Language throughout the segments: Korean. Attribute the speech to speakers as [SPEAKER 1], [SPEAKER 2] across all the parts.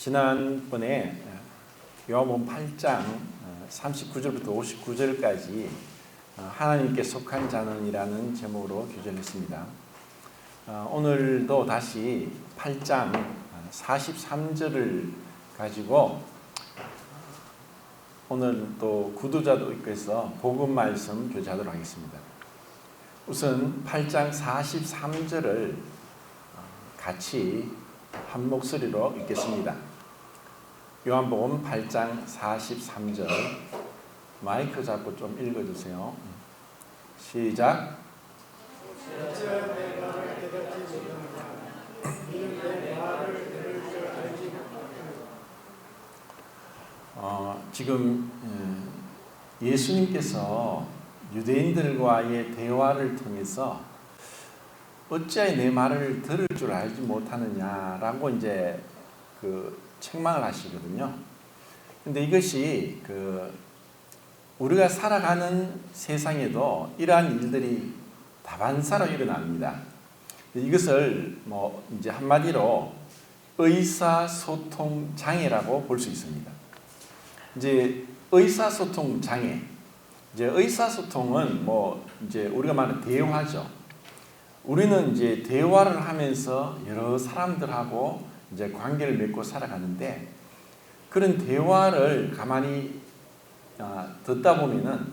[SPEAKER 1] 지난번에 요한복음 8장 39절부터 59절까지 하나님께 속한 자는이라는 제목으로 교전했습니다. 오늘도 다시 8장 43절을 가지고 오늘 또 구두자도 있고 해서 복음 말씀 교제하도록 하겠습니다. 우선 8장 43절을 같이 한 목소리로 읽겠습니다. 요한복음 8장 43절 마이크 잡고 좀 읽어주세요. 시작. 지금 예수님께서 유대인들과의 대화를 통해서 어찌하여 내 말을 들을 줄 알지 못하느냐라고 이제 책망을 하시거든요. 근데 이것이 우리가 살아가는 세상에도 이러한 일들이 다반사로 일어납니다. 이것을 이제 한마디로 의사소통 장애라고 볼 수 있습니다. 이제 의사소통 장애, 이제 의사소통은 이제 우리가 말하는 대화죠. 우리는 이제 대화를 하면서 여러 사람들하고 이제 관계를 맺고 살아가는데, 그런 대화를 가만히 듣다 보면은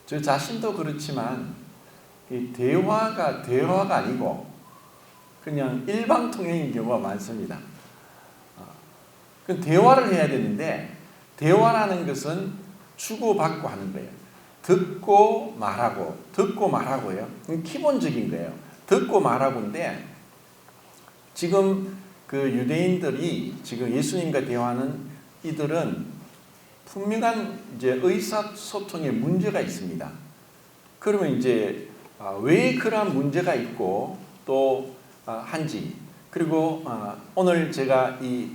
[SPEAKER 1] 저 자신도 그렇지만 이 대화가 아니고 그냥 일방통행인 경우가 많습니다. 그 대화를 해야 되는데, 대화라는 것은 주고받고 하는 거예요. 듣고 말하고요. 기본적인 거예요. 듣고 말하고인데, 지금 유대인들이 지금 예수님과 대화하는 이들은 분명한 이제 의사소통에 문제가 있습니다. 그러면 이제 왜 그러한 문제가 있고 또 한지, 그리고 오늘 제가 이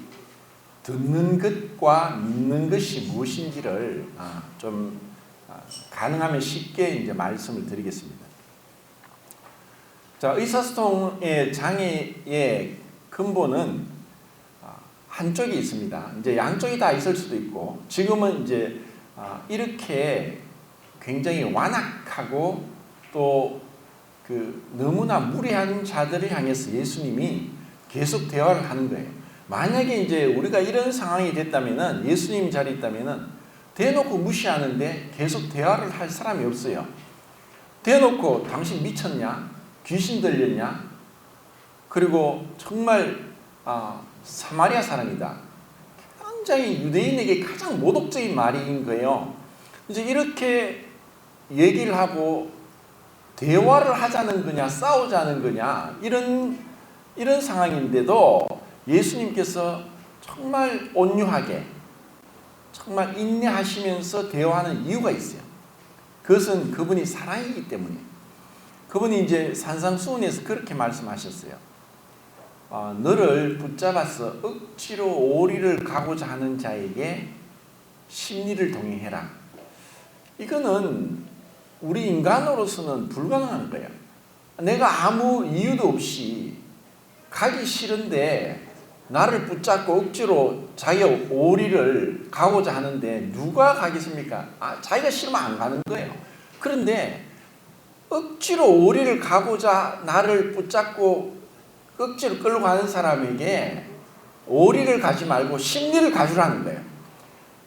[SPEAKER 1] 듣는 것과 믿는 것이 무엇인지를 좀 가능하면 쉽게 이제 말씀을 드리겠습니다. 자, 의사소통의 장애의 근본은 한쪽이 있습니다. 이제 양쪽이 다 있을 수도 있고, 지금은 이제 이렇게 굉장히 완악하고 또 너무나 무례한 자들을 향해서 예수님이 계속 대화를 하는 거예요. 만약에 이제 우리가 이런 상황이 됐다면은, 예수님 자리에 있다면은 대놓고 무시하는데 계속 대화를 할 사람이 없어요. 대놓고 당신 미쳤냐? 귀신 들렸냐? 그리고 정말 사마리아 사람이다. 굉장히 유대인에게 가장 모독적인 말인 거예요. 이제 이렇게 얘기를 하고 대화를 하자는 거냐, 싸우자는 거냐, 이런 상황인데도 예수님께서 정말 온유하게, 정말 인내하시면서 대화하는 이유가 있어요. 그것은 그분이 사랑이기 때문에. 그분이 이제 산상수훈에서 그렇게 말씀하셨어요. 너를 붙잡아서 억지로 오리를 가고자 하는 자에게 심리를 동행해라. 이거는 우리 인간으로서는 불가능한 거예요. 내가 아무 이유도 없이 가기 싫은데 나를 붙잡고 억지로 자기가 오리를 가고자 하는데 누가 가겠습니까? 자기가 싫으면 안 가는 거예요. 그런데 억지로 오리를 가고자 나를 붙잡고 억지로 끌고 가는 사람에게 오리를 가지 말고 심리를 가주라는 거예요.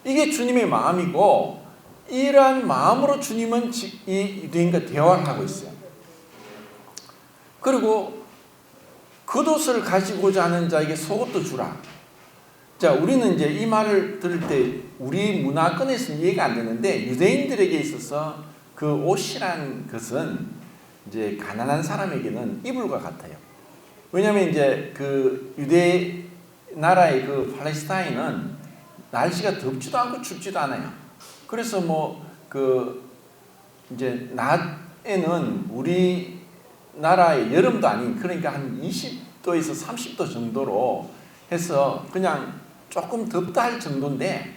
[SPEAKER 1] 이게 주님의 마음이고, 이러한 마음으로 주님은 이 유대인과 대화를 하고 있어요. 그리고 겉옷을 가지고자 하는 자에게 속옷도 주라. 자, 우리는 이제 이 말을 들을 때 우리 문화권에서는 이해가 안 되는데, 유대인들에게 있어서 그 옷이란 것은 이제 가난한 사람에게는 이불과 같아요. 왜냐하면 이제 유대 나라의 팔레스타인은 날씨가 덥지도 않고 춥지도 않아요. 그래서 이제 낮에는 우리 나라의 여름도 아닌, 그러니까 한 20도에서 30도 정도로 해서 그냥 조금 덥다 할 정도인데,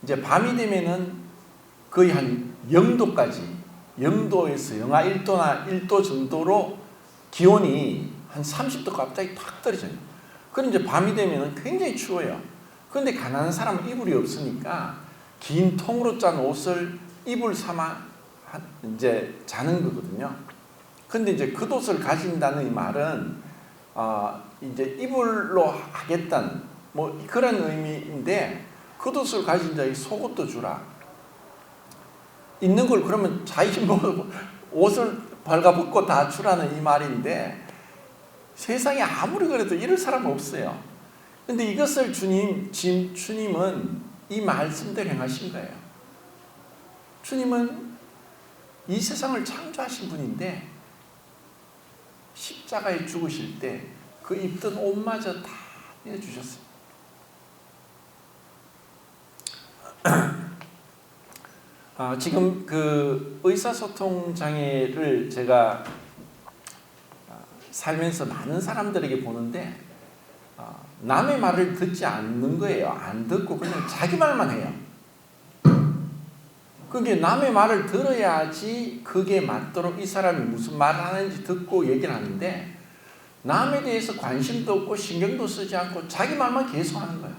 [SPEAKER 1] 이제 밤이 되면은 거의 한 0도까지, 0도에서 영하 1도나 1도 정도로 기온이 한 30도 갑자기 탁 떨어져요. 그럼 이제 밤이 되면 굉장히 추워요. 그런데 가난한 사람은 이불이 없으니까 긴 통으로 짠 옷을 이불 삼아 이제 자는 거거든요. 근데 이제 겉옷을 가진다는 이 말은 이제 이불로 하겠다는 뭐 그런 의미인데, 겉옷을 가진 자에게 속옷도 주라. 있는 걸 그러면 자기 뭐 옷을 발가벗고 다 주라는 이 말인데, 세상에 아무리 그래도 이럴 사람 없어요. 근데 이것을 주님은 이 말씀대로 행하신 거예요. 주님은 이 세상을 창조하신 분인데 십자가에 죽으실 때 그 입던 옷마저 다 내주셨어요. 지금 그 의사소통 장애를 제가 살면서 많은 사람들에게 보는데 남의 말을 듣지 않는 거예요. 안 듣고 그냥 자기 말만 해요. 그게 남의 말을 들어야지 그게 맞도록 이 사람이 무슨 말을 하는지 듣고 얘기를 하는데, 남에 대해서 관심도 없고 신경도 쓰지 않고 자기 말만 계속 하는 거야.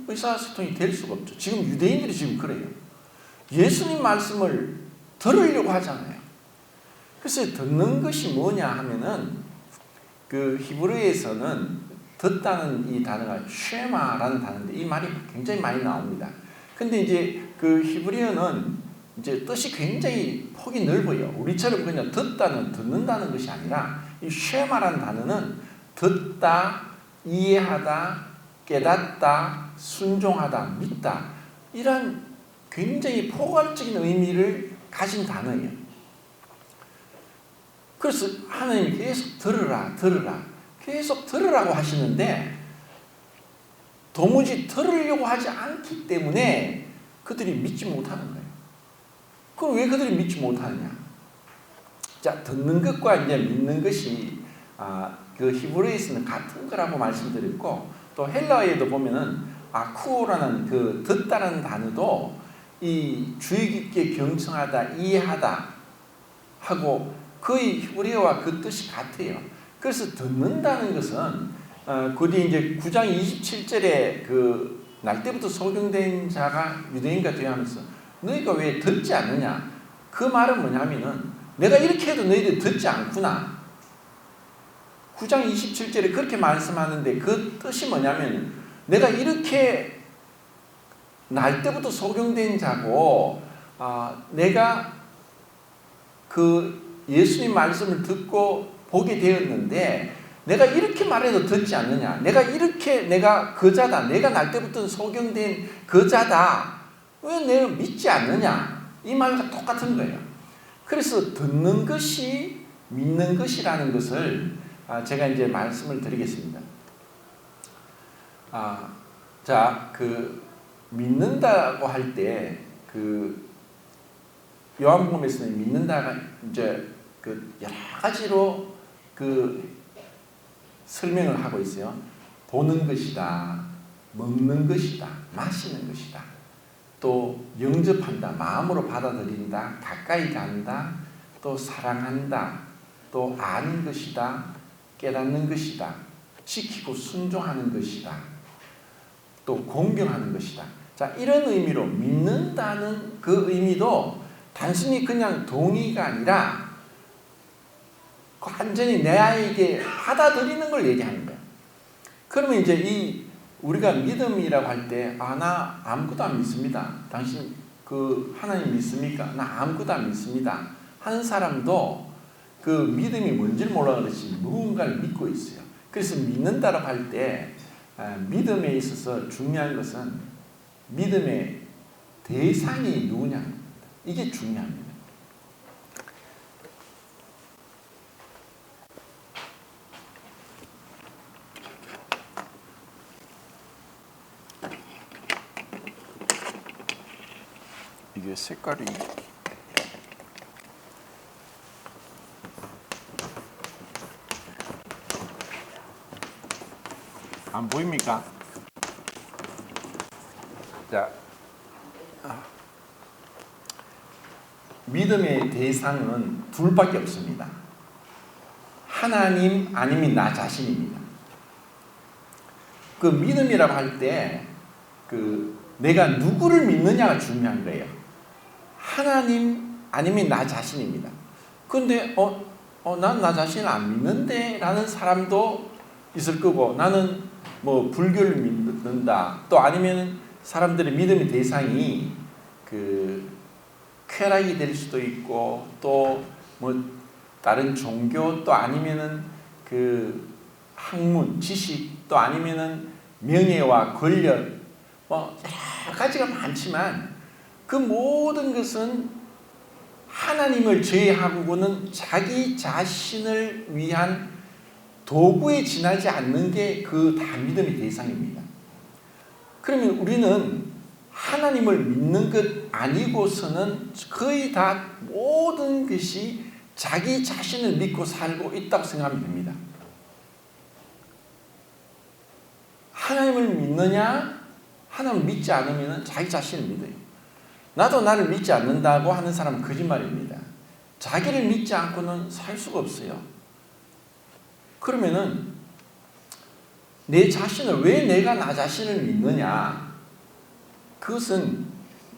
[SPEAKER 1] 의사소통이 될 수가 없죠. 지금 유대인들이 지금 그래요. 예수님 말씀을 들으려고 하잖아요. 그래서 듣는 것이 뭐냐 하면은, 그 히브리어에서는 듣다는 이 단어가 쉐마라는 단어인데 이 말이 굉장히 많이 나옵니다. 근데 이제 그 히브리어는 이제 뜻이 굉장히 폭이 넓어요. 우리처럼 그냥 듣는다는 것이 아니라, 이 쉐마라는 단어는 듣다, 이해하다, 깨닫다, 순종하다, 믿다, 이런 굉장히 포괄적인 의미를 가진 단어예요. 그래서 하나님이 계속 들으라 계속 들으라고 하시는데, 도무지 들으려고 하지 않기 때문에 그들이 믿지 못하는 거예요. 그럼 왜 그들이 믿지 못하느냐? 자, 듣는 것과 이제 믿는 것이 그 히브리어에서는 같은 거라고 말씀드렸고, 또 헬라어에도 보면은 아쿠오라는 그 듣다라는 단어도 이 주의 깊게 경청하다, 이해하다 하고 거의 히브리어와 그 뜻이 같아요. 그래서 듣는다는 것은 그뒤 이제 9장 27절에 그 날 때부터 소경된 자가 유대인과 되어 하면서 너희가 왜 듣지 않느냐? 그 말은 뭐냐면은 내가 이렇게 해도 너희들 듣지 않구나. 9장 27절에 그렇게 말씀하는데 그 뜻이 뭐냐면, 내가 이렇게 날 때부터 소경된 자고 내가 그 예수님 말씀을 듣고 보게 되었는데 내가 이렇게 말해도 듣지 않느냐? 내가 거자다. 내가 날 때부터 소경된 거자다. 왜 내가 믿지 않느냐? 이 말과 똑같은 거예요. 그래서 듣는 것이 믿는 것이라는 것을 제가 이제 말씀을 드리겠습니다. 자, 그 믿는다고 할 때 그 요한복음에서는 믿는다가 이제 그 여러 가지로 그 설명을 하고 있어요. 보는 것이다, 먹는 것이다, 마시는 것이다, 또 영접한다, 마음으로 받아들인다, 가까이 간다, 또 사랑한다, 또 아는 것이다, 깨닫는 것이다, 지키고 순종하는 것이다, 또 공경하는 것이다. 자, 이런 의미로 믿는다는 그 의미도 단순히 그냥 동의가 아니라 완전히 내 아이에게 받아들이는 걸 얘기하는 거예요. 그러면 이제 이 우리가 믿음이라고 할 때 나 아무것도 안 믿습니다. 당신 그 하나님 믿습니까? 나 아무것도 안 믿습니다. 하는 사람도 그 믿음이 뭔지를 몰라 그렇지 무언가를 믿고 있어요. 그래서 믿는다라고 할 때 믿음에 있어서 중요한 것은 믿음의 대상이 누구냐, 이게 중요합니다. 이게 색깔이 안 보입니까? 자, 믿음의 대상은 둘밖에 없습니다. 하나님 아니면 나 자신입니다. 그 믿음이라고 할 때 내가 누구를 믿느냐가 중요한 거예요. 하나님 아니면 나 자신입니다. 근데 난 나 자신을 안 믿는데 라는 사람도 있을 거고, 나는 뭐 불교를 믿는다, 또 아니면 사람들의 믿음의 대상이 쾌락이 될 수도 있고, 또 뭐 다른 종교, 또 아니면은 학문, 지식, 또 아니면은 명예와 권력, 뭐 여러 가지가 많지만 그 모든 것은 하나님을 제외하고는 자기 자신을 위한 도구에 지나지 않는 게 다 믿음의 대상입니다. 그러면 우리는 하나님을 믿는 것 아니고서는 거의 다 모든 것이 자기 자신을 믿고 살고 있다고 생각하면 됩니다. 하나님을 믿느냐? 하나님을 믿지 않으면 자기 자신을 믿어요. 나도 나를 믿지 않는다고 하는 사람은 거짓말입니다. 자기를 믿지 않고는 살 수가 없어요. 그러면은 내 자신을, 왜 내가 나 자신을 믿느냐? 그것은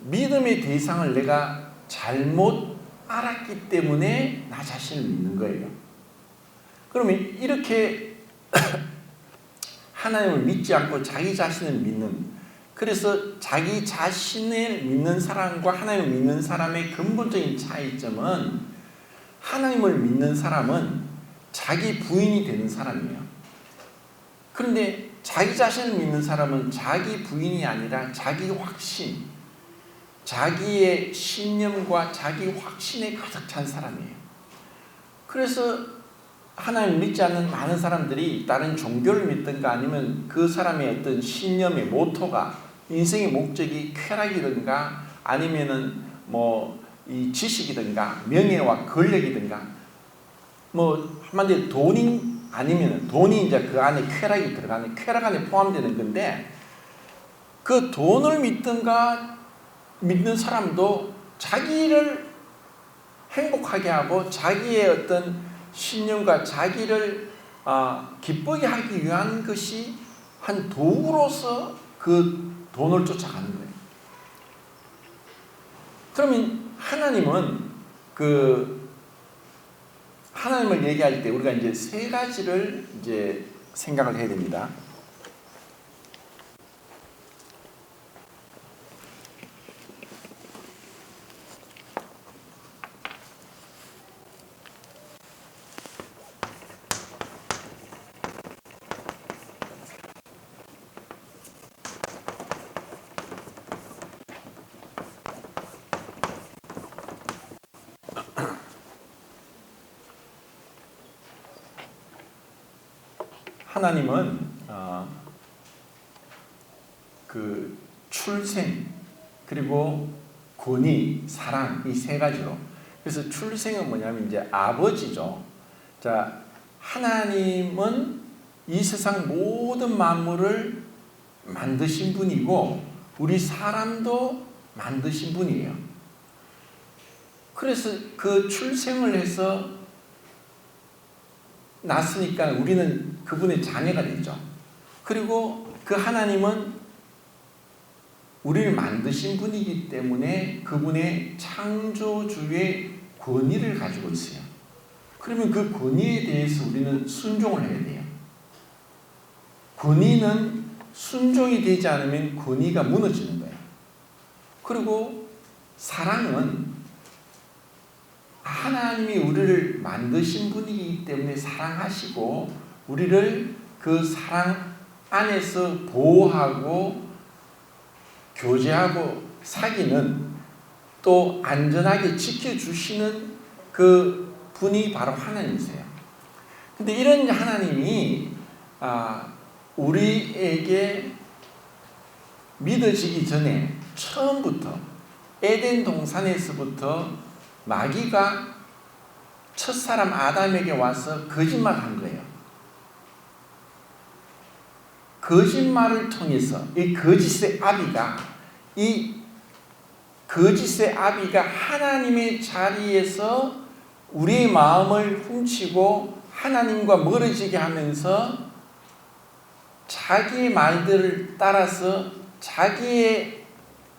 [SPEAKER 1] 믿음의 대상을 내가 잘못 알았기 때문에 나 자신을 믿는 거예요. 그러면 이렇게 하나님을 믿지 않고 자기 자신을 믿는, 그래서 자기 자신을 믿는 사람과 하나님을 믿는 사람의 근본적인 차이점은, 하나님을 믿는 사람은 자기 부인이 되는 사람이에요. 그런데 자기 자신을 믿는 사람은 자기 부인이 아니라 자기 확신, 자기의 신념과 자기 확신에 가득 찬 사람이에요. 그래서 하나님을 믿지 않는 많은 사람들이 다른 종교를 믿든가 아니면 그 사람의 어떤 신념의 모토가, 인생의 목적이 쾌락이든가 아니면은 이 지식이든가 명예와 권력이든가, 한마디로 돈이 아니면 돈이 이제 그 안에 쾌락이 들어가는, 쾌락 안에 포함되는 건데, 그 돈을 믿든가 믿는 사람도 자기를 행복하게 하고 자기의 어떤 신념과 자기를 기쁘게 하기 위한 것이 한 도구로서 그 돈을 쫓아가는 거예요. 그러면 하나님은 하나님을 얘기할 때 우리가 이제 세 가지를 이제 생각을 해야 됩니다. 하나님은 출생, 그리고 권위, 사랑, 이 세 가지로. 그래서 출생은 뭐냐면 이제 아버지죠. 자, 하나님은 이 세상 모든 만물을 만드신 분이고 우리 사람도 만드신 분이에요. 그래서 그 출생을 해서 낳았으니까 우리는 그분의 자녀가 되죠. 그리고 그 하나님은 우리를 만드신 분이기 때문에 그분의 창조주의 권위를 가지고 있어요. 그러면 그 권위에 대해서 우리는 순종을 해야 돼요. 권위는 순종이 되지 않으면 권위가 무너지는 거예요. 그리고 사랑은 하나님이 우리를 만드신 분이기 때문에 사랑하시고 우리를 그 사랑 안에서 보호하고 교제하고 사귀는, 또 안전하게 지켜주시는 그 분이 바로 하나님이세요. 근데 이런 하나님이 우리에게 믿어지기 전에 처음부터 에덴 동산에서부터 마귀가 첫사람 아담에게 와서 거짓말한 거예요. 거짓말을 통해서 이 거짓의 아비가 하나님의 자리에서 우리의 마음을 훔치고 하나님과 멀어지게 하면서 자기의 말들을 따라서 자기의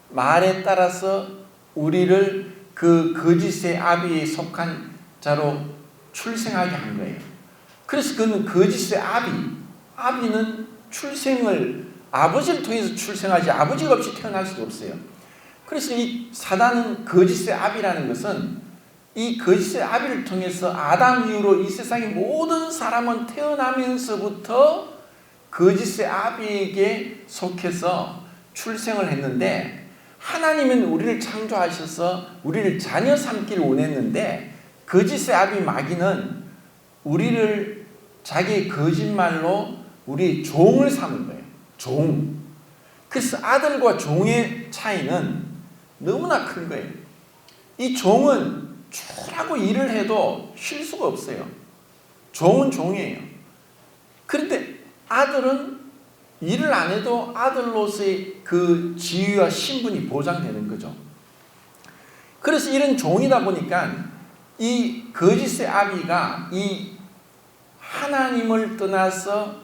[SPEAKER 1] 말에 따라서 우리를 그 거짓의 아비에 속한 자로 출생하게 한 거예요. 그래서 그는 거짓의 아비는 출생을 아버지를 통해서 출생하지 아버지가 없이 태어날 수가 없어요. 그래서 이 사단은 거짓의 아비라는 것은 이 거짓의 아비를 통해서 아담 이후로 이 세상의 모든 사람은 태어나면서부터 거짓의 아비에게 속해서 출생을 했는데, 하나님은 우리를 창조하셔서 우리를 자녀 삼기를 원했는데 거짓의 아비 마귀는 우리를 자기의 거짓말로 우리의 종을 삼은 거예요. 종. 그래서 아들과 종의 차이는 너무나 큰 거예요. 이 종은 주라고 일을 해도 쉴 수가 없어요. 종은 종이에요. 그런데 아들은 일을 안 해도 아들로서의 그 지위와 신분이 보장되는 거죠. 그래서 이런 종이다 보니까 이 거짓의 아비가 이 하나님을 떠나서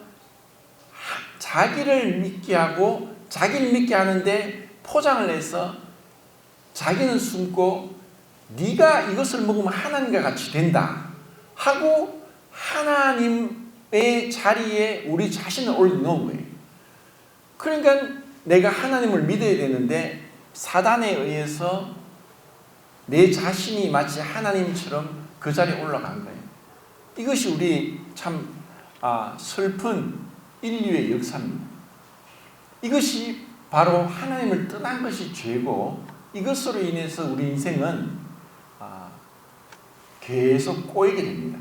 [SPEAKER 1] 자기를 믿게 하고 자기를 믿게 하는데 포장을 해서 자기는 숨고 네가 이것을 먹으면 하나님과 같이 된다 하고 하나님의 자리에 우리 자신을 올려놓은 거예요. 그러니까 내가 하나님을 믿어야 되는데 사단에 의해서 내 자신이 마치 하나님처럼 그 자리에 올라간 거예요. 이것이 우리 참 슬픈 인류의 역사입니다. 이것이 바로 하나님을 떠난 것이 죄고, 이것으로 인해서 우리 인생은 계속 꼬이게 됩니다.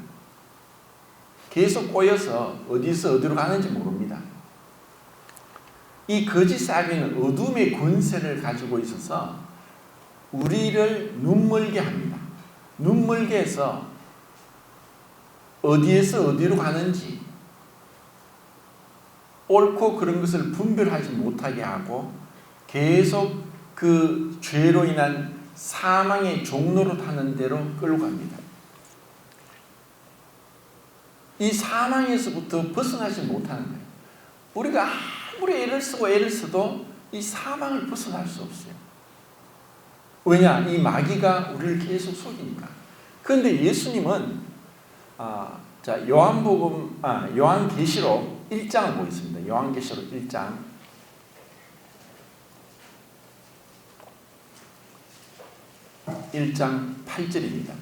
[SPEAKER 1] 계속 꼬여서 어디서 어디로 가는지 모릅니다. 이 거짓 아비는 어둠의 권세를 가지고 있어서 우리를 눈멀게 합니다. 눈멀게 해서 어디에서 어디로 가는지 옳고 그런 것을 분별하지 못하게 하고 계속 그 죄로 인한 사망의 종로로 타는 대로 끌고 갑니다. 이 사망에서부터 벗어나지 못하는 거예요. 우리가 아무리 애를 쓰고 애를 써도 이 사망을 벗어날 수 없어요. 왜냐? 이 마귀가 우리를 계속 속이니까. 그런데 예수님은 자, 요한계시록 1장을 보겠습니다. 요한계시록 1장. (1장) 8절입니다.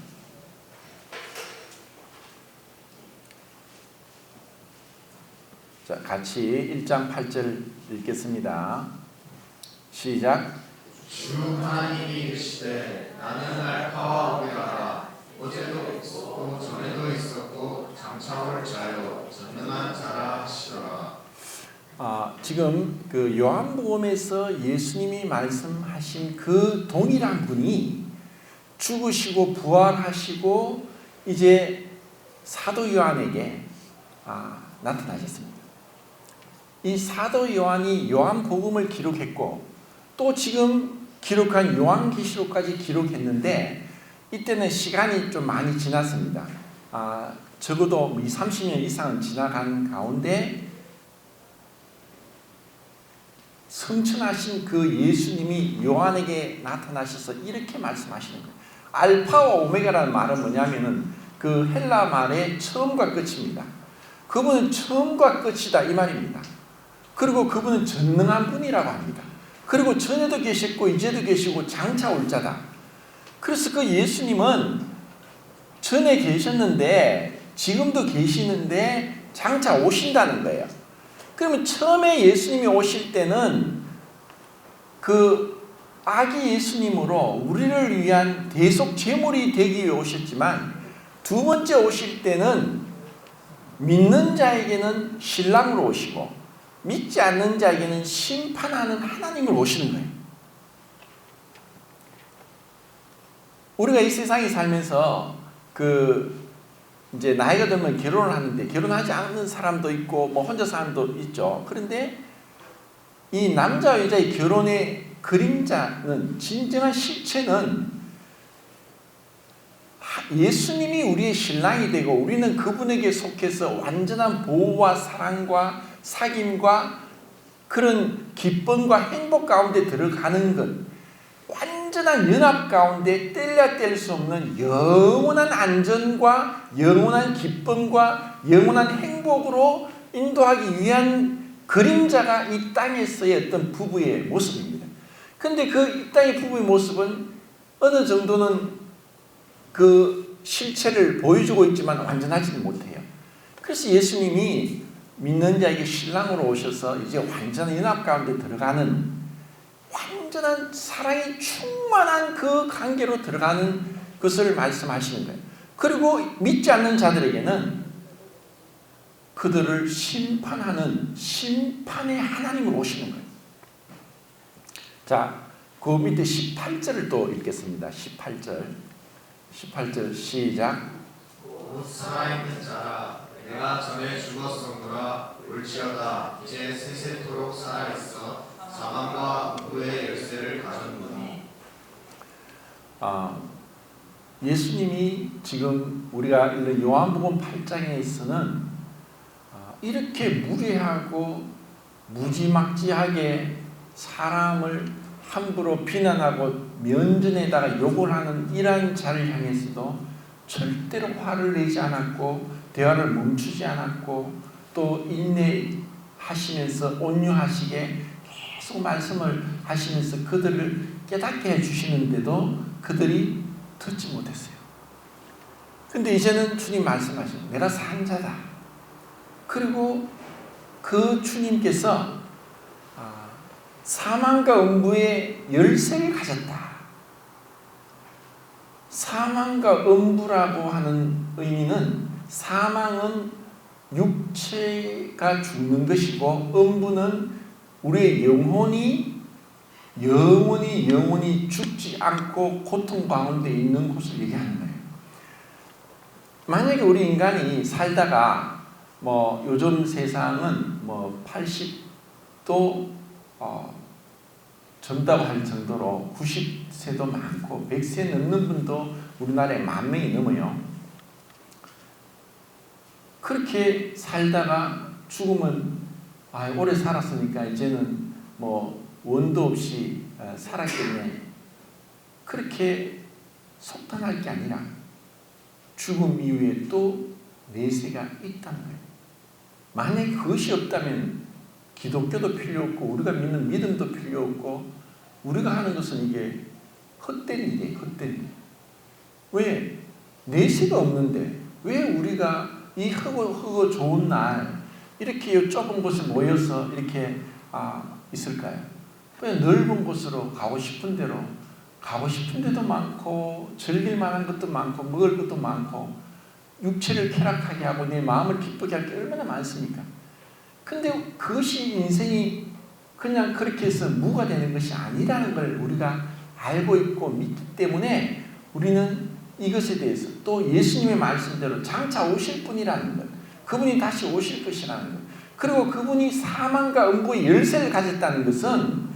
[SPEAKER 1] 자, 같이 1장 8절 읽겠습니다. 시작.
[SPEAKER 2] 주 하나님이 이르시되 나는 알파와 오메가라, 어제도 있었고 전에도 있었고 장차 올 자요 전능한 자라 하시더라.
[SPEAKER 1] 지금 그 요한복음에서 예수님이 말씀하신 그 동일한 분이 죽으시고 부활하시고 이제 사도 요한에게 나타나셨습니다. 이 사도 요한이 요한복음을 기록했고 또 지금 기록한 요한계시록까지 기록했는데 이때는 시간이 좀 많이 지났습니다. 적어도 30년 이상은 지나간 가운데 성천하신 그 예수님이 요한에게 나타나셔서 이렇게 말씀하시는 거예요. 알파와 오메가라는 말은 뭐냐면은 그 헬라 말의 처음과 끝입니다. 그분은 처음과 끝이다 이 말입니다. 그리고 그분은 전능한 분이라고 합니다. 그리고 전에도 계셨고 이제도 계시고 장차 올 자다. 그래서 그 예수님은 전에 계셨는데 지금도 계시는데 장차 오신다는 거예요. 그러면 처음에 예수님이 오실 때는 그 아기 예수님으로 우리를 위한 대속 제물이 되기 위해 오셨지만 두 번째 오실 때는 믿는 자에게는 신랑으로 오시고 믿지 않는 자에게는 심판하는 하나님을 오시는 거예요. 우리가 이 세상에 살면서 이제 나이가 들면 결혼을 하는데 결혼하지 않는 사람도 있고 뭐 혼자 사람도 있죠. 그런데 이 남자와 여자의 결혼의 그림자는 진정한 실체는 예수님이 우리의 신랑이 되고 우리는 그분에게 속해서 완전한 보호와 사랑과 사귐과 그런 기쁨과 행복 가운데 들어가는 것, 완전한 연합 가운데 뗄래야 뗄 수 없는 영원한 안전과 영원한 기쁨과 영원한 행복으로 인도하기 위한 그림자가 이 땅에서의 어떤 부부의 모습입니다. 그런데 그 이 땅의 부부의 모습은 어느 정도는 그 실체를 보여주고 있지만 완전하지는 못해요. 그래서 예수님이 믿는 자에게 신랑으로 오셔서 이제 완전한 연합 가운데 들어가는 완전한 사랑이 충만한 그 관계로 들어가는 것을 말씀하시는 거예요. 그리고 믿지 않는 자들에게는 그들을 심판하는 심판의 하나님으로 오시는 거예요. 자, 그 밑에 18절을 또 읽겠습니다. 18절 시작.
[SPEAKER 2] 곧 살아있는 자라 내가 전에 죽었으므라 올지어다 이제 세세토록 살아있어 사망과 음부의 열쇠를 가졌노니.
[SPEAKER 1] 예수님이 지금 우리가 읽는 요한복음 8장에서는 이렇게 무례하고 무지막지하게 사람을 함부로 비난하고 면전에다가 욕을 하는 이러한 자를 향해서도 절대로 화를 내지 않았고 대화를 멈추지 않았고 또 인내하시면서 온유하시게 계속 말씀을 하시면서 그들을 깨닫게 해주시는데도 그들이 듣지 못했어요. 근데 이제는 주님 말씀하시는 내가 산 자다. 그리고 그 주님께서 사망과 음부의 열쇠를 가졌다. 사망과 음부라고 하는 의미는 사망은 육체가 죽는 것이고 음부는 우리의 영혼이 영원히 죽지 않고 고통 가운데 있는 곳을 얘기하는 거예요. 만약에 우리 인간이 살다가 요즘 세상은 80도 전다고 할 정도로 90세도 많고 100세 넘는 분도 우리나라에 10,000명이 넘어요. 그렇게 살다가 죽으면 오래 살았으니까 이제는 원도 없이 살았겠네. 그렇게 속단할 게 아니라 죽음 이후에 또 내세가 있다는 거예요. 만약에 그것이 없다면 기독교도 필요 없고 우리가 믿는 믿음도 필요 없고 우리가 하는 것은 이게 헛된 일이에요. 헛된 일. 왜? 내세가 없는데 왜 우리가 이 흙어 좋은 날 이렇게 좁은 곳에 모여서 이렇게 있을까요? 그냥 넓은 곳으로 가고 싶은 대로 가고 싶은 데도 많고 즐길 만한 것도 많고 먹을 것도 많고 육체를 쾌락하게 하고 내 마음을 기쁘게 할 게 얼마나 많습니까? 근데 그것이 인생이 그냥 그렇게 해서 무가 되는 것이 아니라는 걸 우리가 알고 있고 믿기 때문에 우리는 이것에 대해서 또 예수님의 말씀대로 장차 오실 분이라는 것, 그분이 다시 오실 것이라는 것, 그리고 그분이 사망과 음부의 열쇠를 가졌다는 것은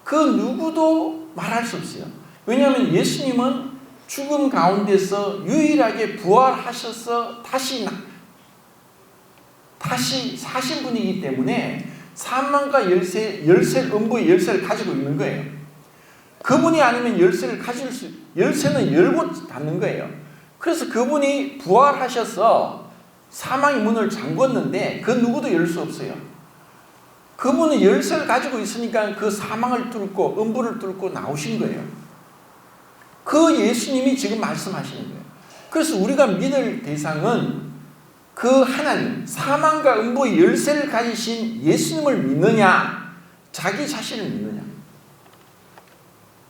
[SPEAKER 1] 그 누구도 말할 수 없어요. 왜냐하면 예수님은 죽음 가운데서 유일하게 부활하셔서 다시 사신 분이기 때문에 사망과 음부의 열쇠를 가지고 있는 거예요. 그분이 아니면 열쇠는 열고 닫는 거예요. 그래서 그분이 부활하셔서 사망의 문을 잠궜는데 그 누구도 열 수 없어요. 그분은 열쇠를 가지고 있으니까 그 사망을 뚫고 음부를 뚫고 나오신 거예요. 그 예수님이 지금 말씀하시는 거예요. 그래서 우리가 믿을 대상은 그 하나님, 사망과 음부의 열쇠를 가지신 예수님을 믿느냐, 자기 자신을 믿느냐.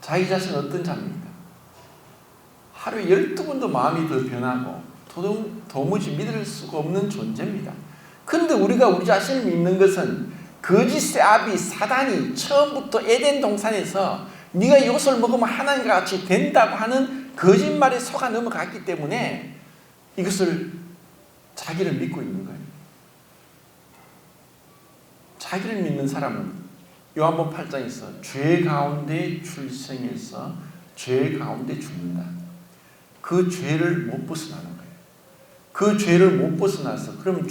[SPEAKER 1] 자기 자신은 어떤 자입니까? 하루에 12번도 마음이 더 변하고 도무지 믿을 수가 없는 존재입니다. 그런데 우리가 우리 자신을 믿는 것은 거짓의 아비 사단이 처음부터 에덴 동산에서 네가 이것을 먹으면 하나님과 같이 된다고 하는 거짓말에 속아 넘어갔기 때문에 이것을 자기를 믿고 있는 거예요. 자기를 믿는 사람은 요한복음 8장에서 죄 가운데 출생해서 죄 가운데 죽는다. 그 죄를 못 벗어나는 거예요. 그 죄를 못 벗어나서 그러면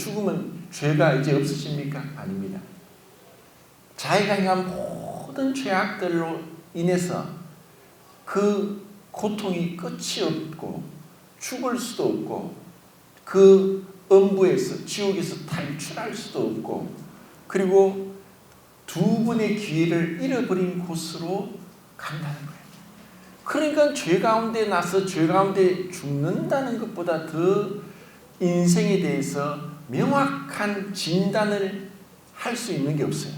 [SPEAKER 1] 죄가 이제 없으십니까? 아닙니다. 자기가 행한 모든 죄악들로 인해서 그 고통이 끝이 없고 죽을 수도 없고 그 음부에서 지옥에서 탈출할 수도 없고 그리고 두 번의 기회를 잃어버린 곳으로 간다는 거예요. 그러니까 죄 가운데 나서 죄 가운데 죽는다는 것보다 더 인생에 대해서 명확한 진단을 할 수 있는 게 없어요.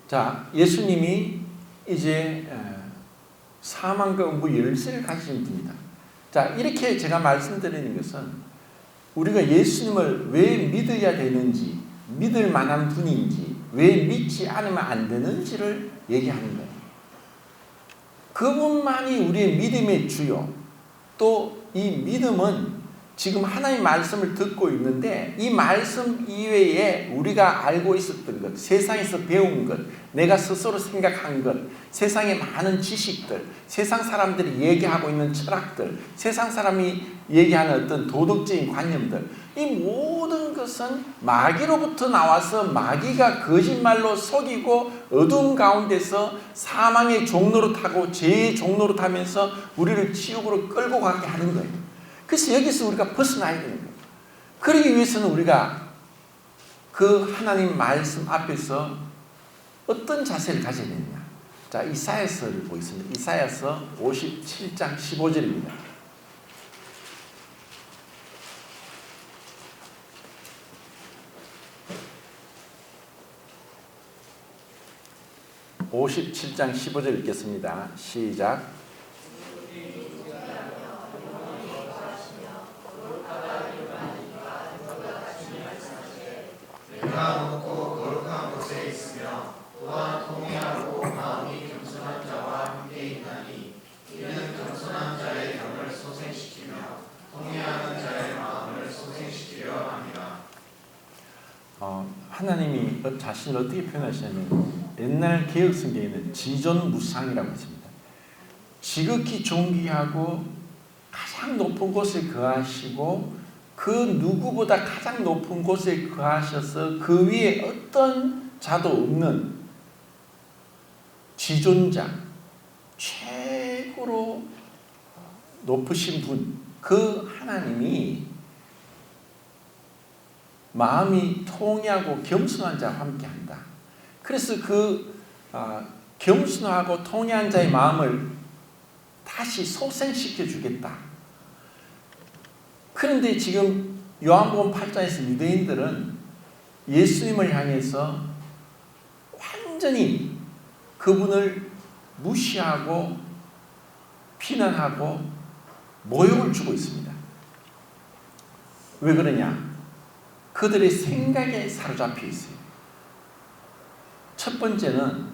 [SPEAKER 1] 자, 예수님이 이제 사망과 음부 열쇠를 가지신 분이다. 자, 이렇게 제가 말씀드리는 것은 우리가 예수님을 왜 믿어야 되는지, 믿을 만한 분인지, 왜 믿지 않으면 안 되는지를 얘기하는 거예요. 그분만이 우리의 믿음의 주요. 또 이 믿음은 지금 하나님의 말씀을 듣고 있는데 이 말씀 이외에 우리가 알고 있었던 것, 세상에서 배운 것, 내가 스스로 생각한 것, 세상의 많은 지식들, 세상 사람들이 얘기하고 있는 철학들, 세상 사람이 얘기하는 어떤 도덕적인 관념들, 이 모든 것은 마귀로부터 나와서 마귀가 거짓말로 속이고 어두움 가운데서 사망의 종로로 타고 죄의 종로로 타면서 우리를 지옥으로 끌고 가게 하는 거예요. 그래서 여기서 우리가 벗어나야 되는 거예요. 그러기 위해서는 우리가 그 하나님 말씀 앞에서 어떤 자세를 가져야 되느냐. 자, 이사야서를 보겠습니다. 이사야서 57장 15절입니다. (57장 15절) 읽겠습니다. 시작.
[SPEAKER 2] 내가 높고 거룩한 곳에 있으며 또한 통회하고 마음이 겸손한 자와 함께 있나니 이는 겸손한 자의 영을 소생시키며 통회하는 자의 마음을 소생시키려 함이라.
[SPEAKER 1] 하나님이 자신을 어떻게 표현하시냐면 옛날 개혁성경에는 지존무상이라고 했습니다. 지극히 존귀하고 가장 높은 곳에 거하시고 그 누구보다 가장 높은 곳에 거하셔서 그 위에 어떤 자도 없는 지존자, 최고로 높으신 분, 그 하나님이 마음이 통회하고 겸손한 자와 함께한다. 그래서 그 겸손하고 통회한 자의 마음을 다시 소생시켜 주겠다. 그런데 지금 요한복음 8장에서 유대인들은 예수님을 향해서 완전히 그분을 무시하고 비난하고 모욕을 주고 있습니다. 왜 그러냐? 그들의 생각에 사로잡혀 있어요. 첫 번째는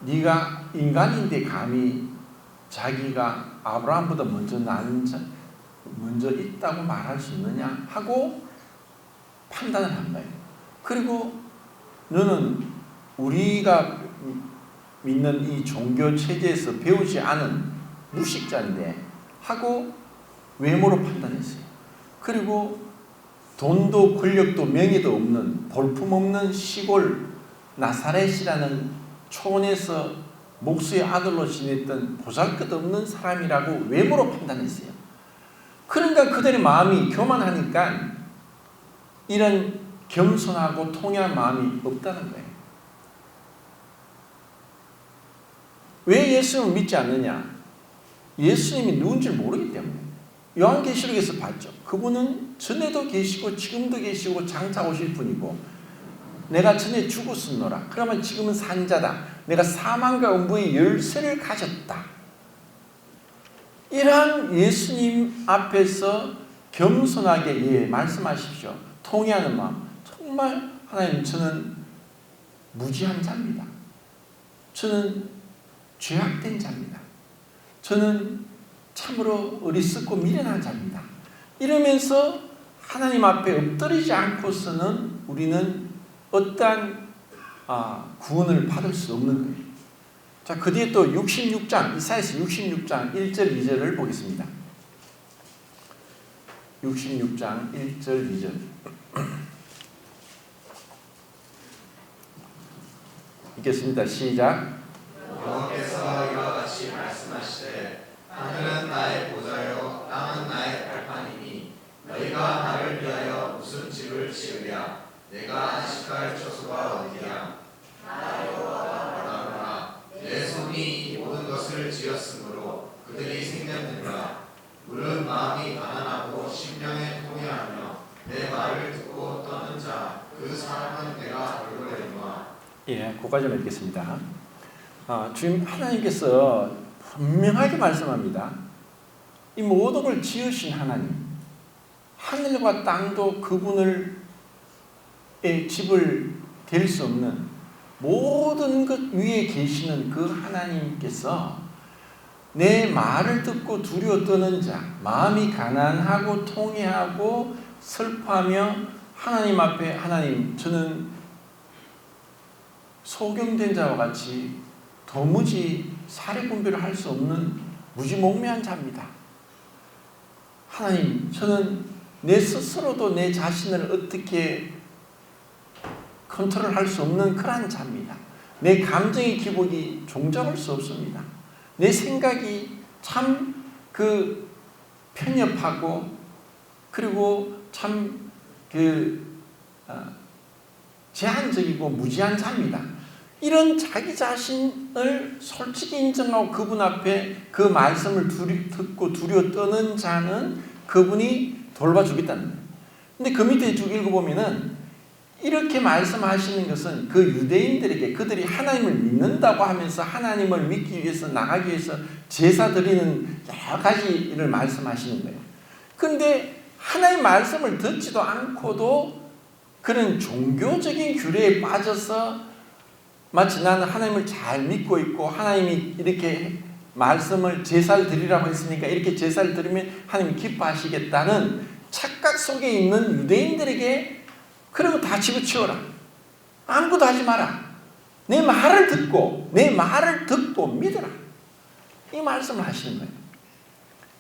[SPEAKER 1] 네가 인간인데 감히 자기가 아브라함보다 먼저 있다고 말할 수 있느냐 하고 판단을 한 거예요. 그리고 너는 우리가 믿는 이 종교 체제에서 배우지 않은 무식자인데 하고 외모로 판단했어요. 그리고 돈도 권력도 명예도 없는 볼품없는 시골 나사렛이라는 초원에서 목수의 아들로 지냈던 보잘것없는 사람이라고 외모로 판단했어요. 그러니까 그들의 마음이 교만하니까 이런 겸손하고 통회한 마음이 없다는 거예요. 왜 예수님을 믿지 않느냐? 예수님이 누군지 모르기 때문에. 요한계시록에서 봤죠. 그분은 전에도 계시고 지금도 계시고 장차 오실 분이고 내가 전에 죽었었노라. 그러면 지금은 산자다. 내가 사망과 음부의 열쇠를 가졌다. 이러한 예수님 앞에서 겸손하게 말씀하십시오. 통회하는 마음. 정말 하나님, 저는 무지한 자입니다. 저는 죄악된 자입니다. 저는 참으로 어리석고 미련한 자입니다. 이러면서 하나님 앞에 엎드리지 않고서는 우리는 어떠한 구원을 받을 수 없는 거예요. 자, 그 뒤에 또 66장, 이사야서 66장 1절 2절을 보겠습니다. 66장 1절 2절. 읽겠습니다. 시작.
[SPEAKER 2] 여호와께서 이와 같이 말씀하시되 하늘은 나의 보좌요 땅은 나의 발판이니 너희가 나를 위하여 무슨 집을 지으랴 내가 안식할 처소가 어디냐 나로라 내 손이 이 모든 것을 지었으므로 그들이 생겼느니라 물은 마음이 가난하고 심령에 통해하며 내 말을 듣고 떠는 자 그 사람은 내가 돌보려니와.
[SPEAKER 1] 예, 거기까지만 읽겠습니다. 주님 하나님께서 분명하게 말씀합니다. 이 모든 걸 지으신 하나님, 하늘과 땅도 그분의 집을 될 수 없는 모든 것 위에 계시는 그 하나님께서 내 말을 듣고 두려워 떠는 자, 마음이 가난하고 통회하고 슬퍼하며 하나님 앞에 하나님 저는 소경된 자와 같이 도무지 사례분별을 할 수 없는 무지몽매한 자입니다. 하나님, 저는 내 스스로도 내 자신을 어떻게 컨트롤할 수 없는 그러한 자입니다. 내 감정의 기복이 종잡을 수 없습니다. 내 생각이 참 편협하고 그리고 참 제한적이고 무지한 자입니다. 이런 자기 자신을 솔직히 인정하고 그분 앞에 그 말씀을 듣고 두려워 떠는 자는 그분이 돌봐주겠다는 거예요. 근데 그 밑에 쭉 읽어보면은 이렇게 말씀하시는 것은 그 유대인들에게 그들이 하나님을 믿는다고 하면서 하나님을 믿기 위해서 나가기 위해서 제사 드리는 여러 가지를 말씀하시는 거예요. 근데 하나님 말씀을 듣지도 않고도 그런 종교적인 규례에 빠져서 마치 나는 하나님을 잘 믿고 있고 하나님이 이렇게 말씀을 제사를 드리라고 했으니까 이렇게 제사를 드리면 하나님이 기뻐하시겠다는 착각 속에 있는 유대인들에게 그런 거 다 집어치워라. 아무것도 하지 마라. 내 말을 듣고 믿어라. 이 말씀을 하시는 거예요.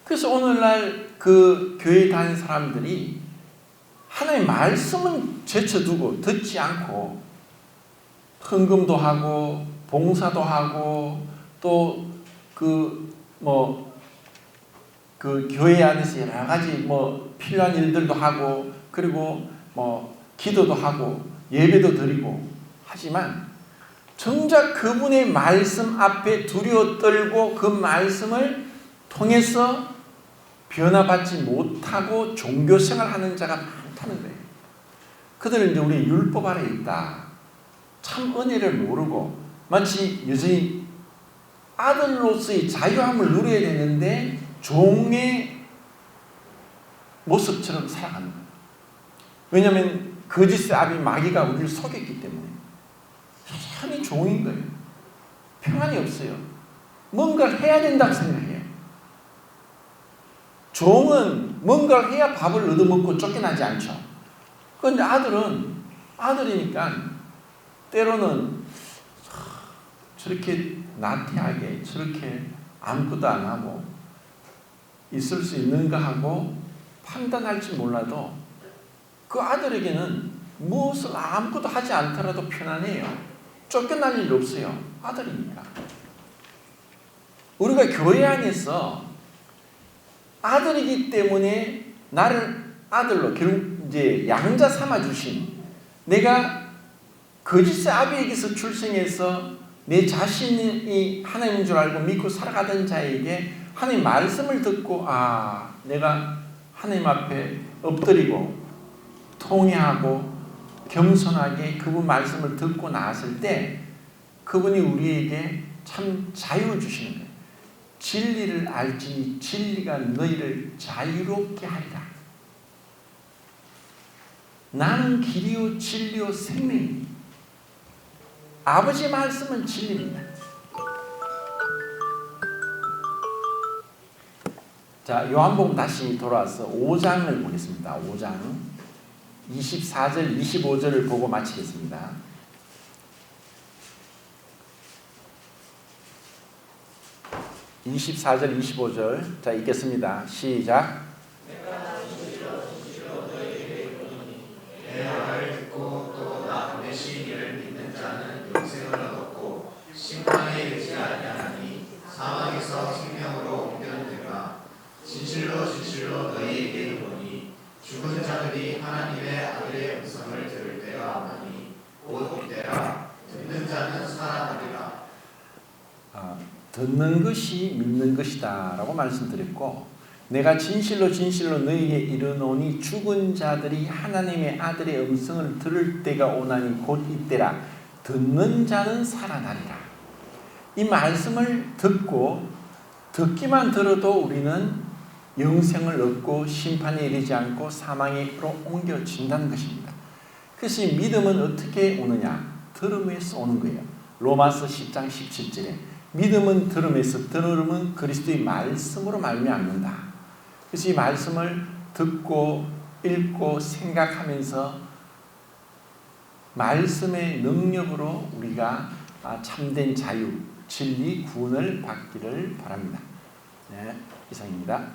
[SPEAKER 1] 그래서 오늘날 그 교회 다니는 사람들이 하나님의 말씀은 제쳐두고 듣지 않고 헌금도 하고 봉사도 하고 또 교회 안에서 여러 가지 필요한 일들도 하고 그리고 기도도 하고 예배도 드리고 하지만 정작 그분의 말씀 앞에 두려워 떨고 그 말씀을 통해서 변화받지 못하고 종교생활하는 자가 많다는 거예요. 그들은 이제 우리 율법 아래 있다. 참 은혜를 모르고 마치 여전히 아들로서의 자유함을 누려야 되는데 종의 모습처럼 살아가는 거예요. 왜냐하면 거짓의 아비 마귀가 우리를 속였기 때문에 여전히 종인 거예요. 평안이 없어요. 뭔가를 해야 된다고 생각해요. 종은 뭔가를 해야 밥을 얻어먹고 쫓겨나지 않죠. 그런데 아들이니까 때로는 저렇게 나태하게 저렇게 아무것도 안 하고 있을 수 있는가 하고 판단할지 몰라도 그 아들에게는 무엇을 아무것도 하지 않더라도 편안해요. 쫓겨날 일 없어요. 아들이니까. 우리가 교회 안에서 아들이기 때문에 나를 아들로 결국 이제 양자 삼아 주신 내가 거짓의 아비에게서 출생해서 내 자신이 하나님인 줄 알고 믿고 살아가던 자에게 하나님 말씀을 듣고 내가 하나님 앞에 엎드리고 통회하고 겸손하게 그분 말씀을 듣고 나왔을 때 그분이 우리에게 참 자유를 주시는 거예요. 진리를 알지니 진리가 너희를 자유롭게 하리라. 나는 길이요 진리요 생명이니 아버지 말씀은 진리입니다. 자, 요한복음 다시 돌아와서 5장을 보겠습니다. 5장 24절 25절을 보고 마치겠습니다. 24절 25절 자 읽겠습니다. 시작.
[SPEAKER 2] 내 말을 듣고 또 나 보내신 이를 믿는 자는 영생을 얻었고 심판에 이르지 아니하나니 사망에서 생명으로 옮겨내가 진실로 진실로 너희에게 이르노니 죽은 자들이 하나님의 아들의 음성을 들을 때가 오나니 곧 이때라. 듣는 자는 살아나리라.
[SPEAKER 1] 듣는 것이 믿는 것이다 라고 말씀드렸고, 내가 진실로 진실로 너희에게 이르노니 죽은 자들이 하나님의 아들의 음성을 들을 때가 오나니 곧 이때라. 듣는 자는 살아나리라. 이 말씀을 듣고 듣기만 들어도 우리는 영생을 얻고 심판에 이르지 않고 사망으로 옮겨진다는 것입니다. 그래서 이 믿음은 어떻게 오느냐? 들음에서 오는 거예요. 로마서 10장 17절에 믿음은 들음에서, 들음은 그리스도의 말씀으로 말미암는다. 그래서 이 말씀을 듣고 읽고 생각하면서 말씀의 능력으로 우리가 참된 자유, 진리, 구원을 받기를 바랍니다. 네, 이상입니다.